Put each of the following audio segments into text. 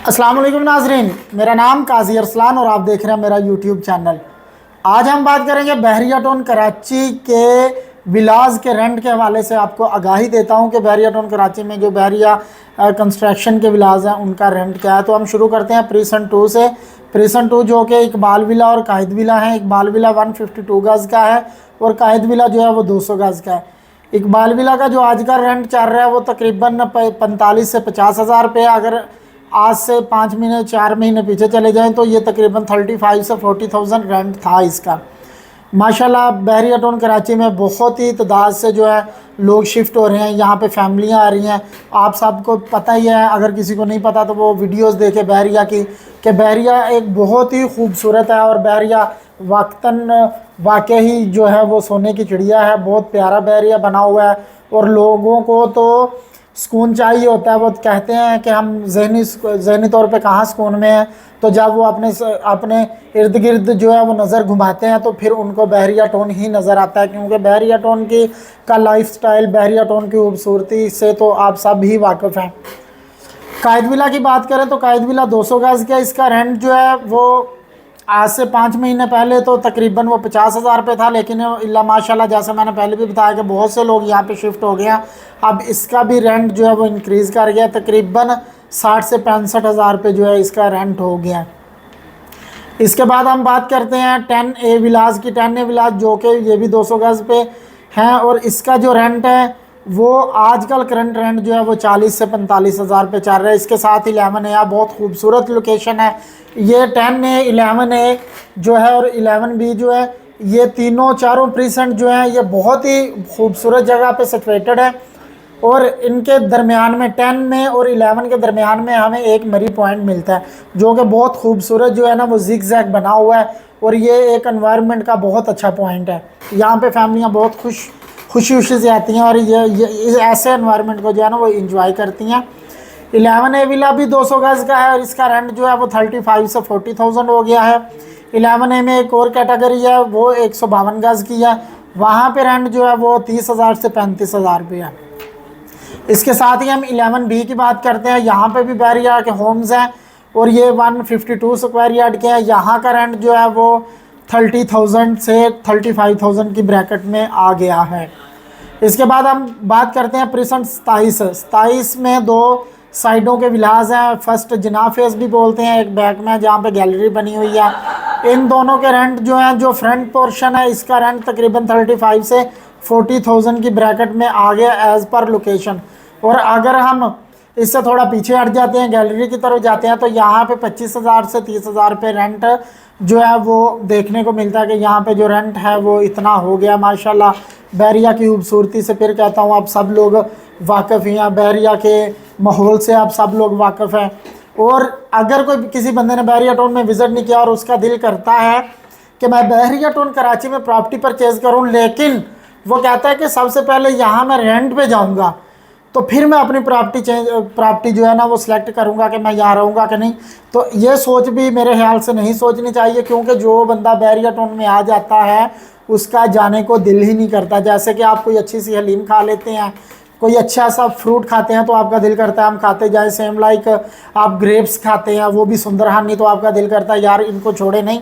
अस्सलाम वालेकुम नाजरीन, मेरा नाम काजी अरसलान और आप देख रहे हैं मेरा यूट्यूब चैनल। आज हम बात करेंगे बहरिया टाउन कराची के विलाज के रेंट के हवाले से। आपको आगाही देता हूं कि बहरिया टाउन कराची में जो बहरिया कंस्ट्रक्शन के विलाज हैं उनका रेंट क्या है। तो हम शुरू करते हैं प्रीसन 2 से। प्रीसन 2 जो कि इकबाल विला और कायद विला है। इकबाल विला 152 गज़ का है और कायद विला जो है वो 200 गज़ का है। इकबाल विला का जो आज का रेंट चल रहा है वो तकरीबन 45 से 50 हज़ार रुपये। अगर आज से 5 महीने 4 महीने पीछे चले जाएं तो ये तकरीबन 35 से 40,000 रेंट था इसका। माशाल्लाह बहरिया टाउन कराची में बहुत ही तादाद से जो है लोग शिफ्ट हो रहे हैं, यहाँ पे फैमिलियाँ आ रही हैं। आप सबको पता ही है, अगर किसी को नहीं पता तो वो वीडियोस देखे बहरिया की, कि बहरिया एक बहुत ही खूबसूरत है और बहरिया वक्तन वाकई जो है वो सोने की चिड़िया है। बहुत प्यारा बहरिया बना हुआ है और लोगों को तो सुकून चाहिए होता है। वो कहते हैं कि हम जहनी तौर पे कहाँ सुकून में हैं, तो जब वो अपने इर्द गिर्द जो है वो नज़र घुमाते हैं तो फिर उनको बहरिया टाउन ही नज़र आता है, क्योंकि बहरिया टाउन की का लाइफस्टाइल, बहरिया टाउन की खूबसूरती से तो आप सब ही वाकिफ़ हैं। कायद विला की बात करें तो कायद विला 200 गज़ का इसका रेंट जो है वो आज से 5 महीने पहले तो तकरीबन वो 50 हज़ार रुपये था, लेकिन अल्लाह माशाल्लाह जैसे मैंने पहले भी बताया कि बहुत से लोग यहाँ पे शिफ्ट हो गए हैं। अब इसका भी रेंट जो है वो इंक्रीज़ कर गया, तकरीबन 60 से 65 हज़ार रुपये जो है इसका रेंट हो गया। इसके बाद हम बात करते हैं 10A विलाज की। 10A विलाज जो कि ये भी 200 गज़ पे हैं और इसका जो रेंट है वो आजकल करंट रेंट जो है वो 40 से 45 हज़ार रुपये चल रहा है। इसके साथ 11A बहुत खूबसूरत लोकेशन है ये। 10A 11A जो है और 11B जो है, ये चारों प्रीसेंट जो है ये बहुत ही खूबसूरत जगह पे सिचुएटेड है। और इनके दरमियान में 10 में और 11 के दरमियान में हमें एक मरी पॉइंट मिलता है जो कि बहुत खूबसूरत जो है ना वो जिग जैग बना हुआ है और ये एक एनवायरनमेंट का बहुत अच्छा पॉइंट है। यहाँ पे फैमिलियाँ बहुत खुशी से आती हैं और ये ऐसे एनवायरनमेंट को जो है ना वो इंजॉय करती हैं। 11A विला भी 200 गज़ का है और इसका रेंट जो है वो 35 से 40,000 हो गया है। 11A में एक और कैटेगरी है वो 152 गज़ की है, वहाँ पे रेंट जो है वो 30 हज़ार से 35 हज़ार रुपये है। इसके साथ ही हम 11B की बात करते हैं। यहाँ पे भी बहरिया के होम्स हैं और ये 152 स्क्वायर यार्ड के हैं। यहाँ का रेंट जो है वो 30,000 से 35,000 की ब्रैकेट में आ गया है। इसके बाद हम बात करते हैं प्रीसेंट 27 में 2 साइडों के विलाज हैं। फर्स्ट जिना फेस भी बोलते हैं, एक बैक में जहाँ पे गैलरी बनी हुई है। इन दोनों के रेंट जो हैं, जो फ्रंट पोर्शन है इसका रेंट तकरीबन 35 से 40,000 की ब्रैकेट में आ गया एज़ पर लोकेशन। और अगर हम इससे थोड़ा पीछे हट जाते हैं, गैलरी की तरफ जाते हैं, तो यहाँ पे 25 हज़ार से 30 हज़ार रुपये रेंट जो है वो देखने को मिलता है कि यहाँ पे जो रेंट है वो इतना हो गया। माशाल्लाह बहरिया की खूबसूरती से फिर कहता हूँ आप सब लोग वाकिफ़ हैं, बहरिया के माहौल से आप सब लोग वाकिफ़ हैं। और अगर कोई किसी बंदे ने बहरिया टाउन में विज़िट नहीं किया और उसका दिल करता है कि मैं बहरिया टाउन कराची में प्रॉपर्टी परचेज़ करूँ, लेकिन वो कहता है कि सबसे पहले यहाँ मैं रेंट पे जाऊँगा तो फिर मैं अपनी प्रॉपर्टी जो है ना वो सिलेक्ट करूँगा कि मैं यहाँ रहूँगा कि नहीं, तो ये सोच भी मेरे ख्याल से नहीं सोचनी चाहिए, क्योंकि जो बंदा बहरिया टाउन में आ जाता है उसका जाने को दिल ही नहीं करता। जैसे कि आप कोई अच्छी सी हलीम खा लेते हैं, कोई अच्छा सा फ्रूट खाते हैं तो आपका दिल करता है हम खाते जाए। सेम लाइक आप ग्रेप्स खाते हैं, वो भी सुंदर हानी, तो आपका दिल करता है यार इनको छोड़े नहीं,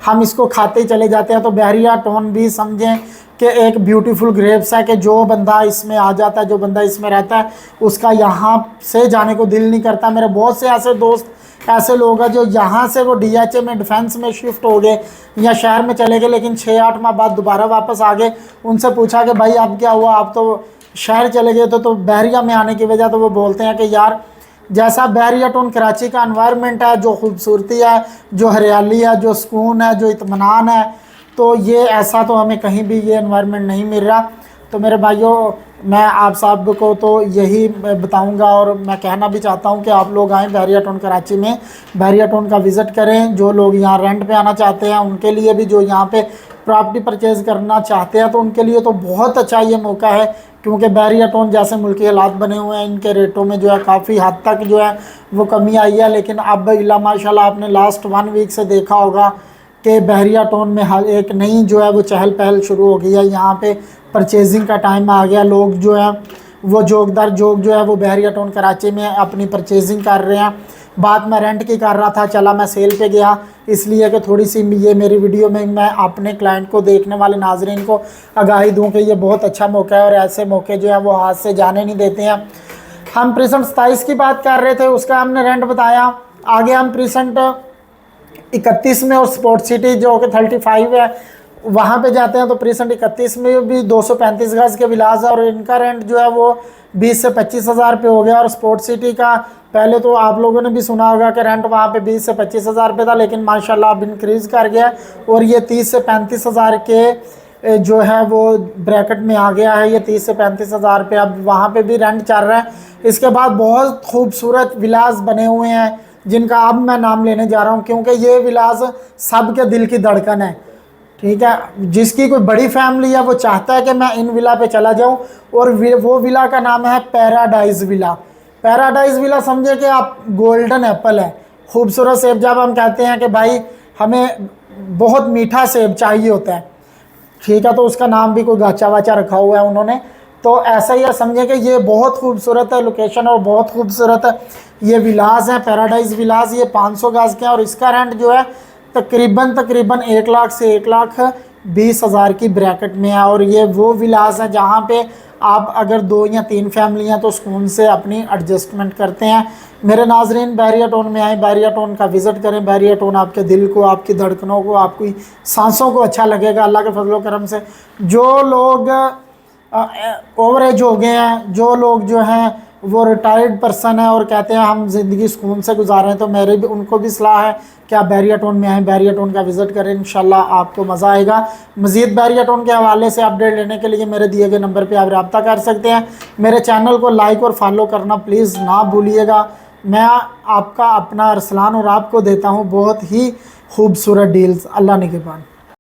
हम इसको खाते ही चले जाते हैं। तो बहरिया टाउन भी समझें कि एक ब्यूटीफुल ग्रेप्स है कि जो बंदा इसमें आ जाता है, जो बंदा इसमें रहता है, उसका यहाँ से जाने को दिल नहीं करता। मेरे बहुत से ऐसे दोस्त ऐसे लोग हैं जो यहाँ से वो DHA में डिफेंस में शिफ्ट हो गए या शहर में चले गए, लेकिन 6-8 माह बाद दोबारा वापस आ गए। उनसे पूछा कि भाई अब क्या हुआ, आप तो शहर चले गए तो बहरिया में आने की वजह, तो वो बोलते हैं कि यार जैसा बहरिया टाउन कराची का एनवायरनमेंट है, जो खूबसूरती है, जो हरियाली है, जो सुकून है, जो इत्मीनान है, तो ये ऐसा तो हमें कहीं भी ये एनवायरनमेंट नहीं मिल रहा। तो मेरे भाइयों मैं आप सब को तो यही बताऊंगा और मैं कहना भी चाहता हूं कि आप लोग आएँ बहरिया टाउन कराची में, बहरिया टाउन का विज़िट करें। जो लोग यहाँ रेंट पे आना चाहते हैं उनके लिए भी, जो यहाँ पे प्रॉपर्टी परचेज़ करना चाहते हैं तो उनके लिए तो बहुत अच्छा ये मौका है, क्योंकि बहरिया टाउन जैसे मुल्की हालात बने हुए हैं, इनके रेटों में जो है काफ़ी हद तक जो है वो कमी आई है। लेकिन अब इल्ला माशाल्लाह आपने लास्ट 1 वीक से देखा होगा कि बहरिया टाउन में हर एक नई जो है वो चहल पहल शुरू हो गई है। यहाँ पे परचेजिंग का टाइम आ गया, लोग जो है वो जोग जो है वो बहरिया टाउन कराची में अपनी परचेजिंग कर रहे हैं। बात मैं रेंट की कर रहा था, चला मैं सेल पे गया, इसलिए कि थोड़ी सी ये मेरी वीडियो में मैं अपने क्लाइंट को, देखने वाले नाजरीन को आगाही दूं कि ये बहुत अच्छा मौका है और ऐसे मौके जो है वो हाथ से जाने नहीं देते हैं। हम प्रीसेंट 27 की बात कर रहे थे, उसका हमने रेंट बताया। आगे हम प्रीसेंट 31 में और स्पोर्ट सिटी जो कि 35 है वहाँ पे जाते हैं। तो प्रीसेंट 31 में भी 235 गज के विलास है और इनका रेंट जो है वो 20 से 25 हज़ार पे हो गया। और स्पोर्ट सिटी का पहले तो आप लोगों ने भी सुना होगा कि रेंट वहाँ पे 20 से 25 हज़ार रुपये था, लेकिन माशाल्लाह अब इंक्रीज़ कर गया और ये 30 से 35 हज़ार के जो है वो ब्रैकेट में आ गया है। ये 30 से 35 हज़ार रुपये अब वहाँ पे भी रेंट चल रहा है। इसके बाद बहुत खूबसूरत विलास बने हुए हैं जिनका अब मैं नाम लेने जा रहा हूँ, क्योंकि ये विलास सबके दिल की धड़कन है। ठीक है, जिसकी कोई बड़ी फैमिली है वो चाहता है कि मैं इन विला पे चला जाऊं, और वो विला का नाम है पैराडाइज विला। पैराडाइज विला समझे कि आप गोल्डन एप्पल है, खूबसूरत सेब। जब हम कहते हैं कि भाई हमें बहुत मीठा सेब चाहिए होता है, ठीक है, तो उसका नाम भी कोई गाचा वाचा रखा हुआ है उन्होंने। तो ऐसा ही है, समझे कि ये बहुत खूबसूरत है लोकेशन और बहुत खूबसूरत है ये विलास है पैराडाइज विलास। ये 500 गज के हैं और इसका रेंट जो है तकरीबन 1 लाख से 1,20,000 की ब्रैकेट में है। और ये वो विलास है जहाँ पे आप अगर 2 या 3 फैमिलियाँ तो सुकून से अपनी एडजस्टमेंट करते हैं। मेरे नाजरीन, बहरिया टाउन में आए, बहरिया टाउन का विज़िट करें। बहरिया टाउन आपके दिल को, आपकी धड़कनों को, आपकी सांसों को अच्छा लगेगा अल्लाह के फजलो करम से। जो लोग ओवर एज हो गए हैं, जो लोग जो हैं वो रिटायर्ड पर्सन है और कहते हैं हम ज़िंदगी सुकून से गुजारें, तो मेरे भी उनको भी सलाह है कि आप बहरिया टाउन में आएँ, बहरिया टाउन का विज़िट करें, इंशाल्लाह आपको मज़ा आएगा। मज़ीद बहरिया टाउन के हवाले से अपडेट लेने के लिए मेरे दिए गए नंबर पे आप रब्ता कर सकते हैं। मेरे चैनल को लाइक और फॉलो करना प्लीज़ ना भूलिएगा। मैं आपका अपना अरसलान और आपको देता हूँ बहुत ही खूबसूरत डील्स। अल्लाह निगहबान।